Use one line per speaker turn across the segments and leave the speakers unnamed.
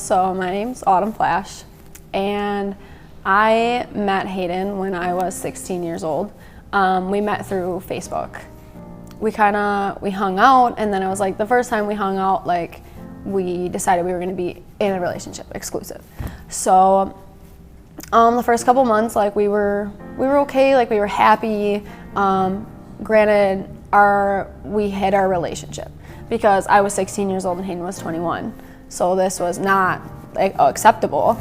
So my name's Autumn Flasch, and I met Hayden when I was 16 years old. We met through Facebook. We hung out, and then it was like the first time we hung out, like we decided we were gonna be in a relationship, exclusive. So the first couple months, like we were okay, like we were happy. Granted, we hid our relationship because I was 16 years old and Hayden was 21. So this was not like acceptable.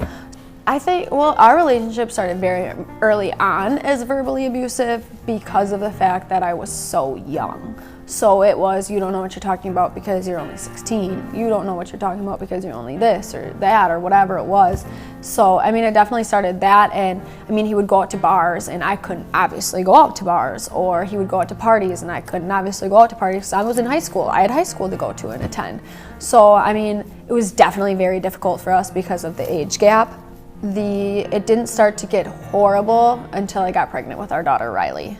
I think, well, our relationship started very early on as verbally abusive because of the fact that I was so young. So it was, you don't know what you're talking about because you're only 16. You don't know what you're talking about because you're only this or that or whatever it was. So, I mean, it definitely started that. And I mean, he would go out to bars and I couldn't obviously go out to bars, or he would go out to parties and I couldn't obviously go out to parties because I was in high school. I had high school to go to and attend. So, I mean, it was definitely very difficult for us because of the age gap. It didn't start to get horrible until I got pregnant with our daughter, Riley.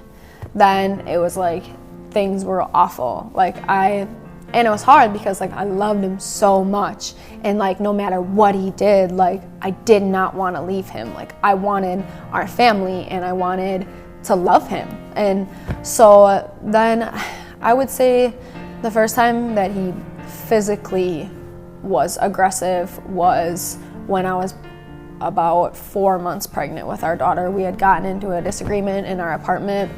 Then it was like, things were awful. And it was hard because like I loved him so much, and like no matter what he did, like I did not want to leave him. Like I wanted our family and I wanted to love him. And so then I would say the first time that he physically was aggressive was when I was about 4 months pregnant with our daughter. We had gotten into a disagreement in our apartment,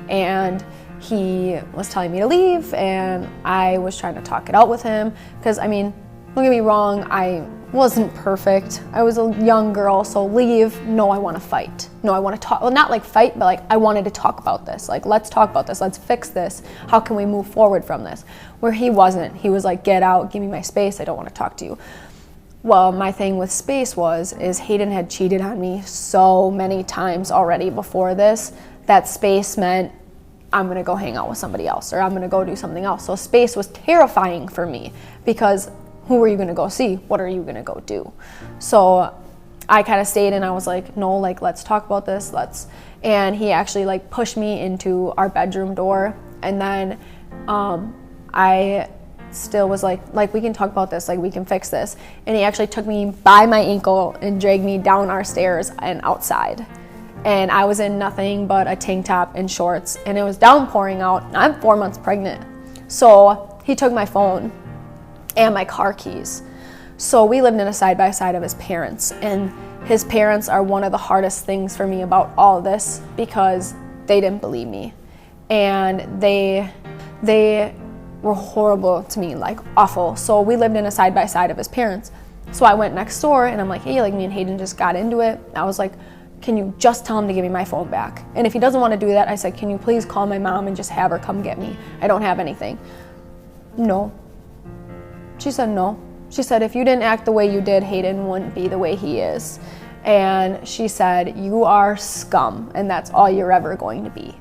and he was telling me to leave, and I was trying to talk it out with him because, I mean, don't get me wrong, I wasn't perfect. I was a young girl, so leave. No, I want to fight. No, I want to talk. Well, not like fight, but like I wanted to talk about this. Like, let's talk about this. Let's fix this. How can we move forward from this? Where he wasn't. He was like, get out, give me my space. I don't want to talk to you. Well, my thing with space is Hayden had cheated on me so many times already before this that space meant I'm gonna go hang out with somebody else, or I'm gonna go do something else. So space was terrifying for me because who are you gonna go see? What are you gonna go do? So I kind of stayed, and I was like, no, like let's talk about this, and he actually like pushed me into our bedroom door, and then I still was like we can talk about this, like we can fix this. And he actually took me by my ankle and dragged me down our stairs and outside. And I was in nothing but a tank top and shorts, and it was downpouring out. I'm 4 months pregnant. So he took my phone and my car keys. So we lived in a side-by-side of his parents, and his parents are one of the hardest things for me about all of this because they didn't believe me. And they were horrible to me, like awful. So we lived in a side-by-side of his parents. So I went next door, and I'm like, hey, like me and Hayden just got into it. I was like, can you just tell him to give me my phone back? And if he doesn't want to do that, I said, can you please call my mom and just have her come get me? I don't have anything. No. She said no. She said, if you didn't act the way you did, Hayden wouldn't be the way he is. And she said, you are scum, and that's all you're ever going to be.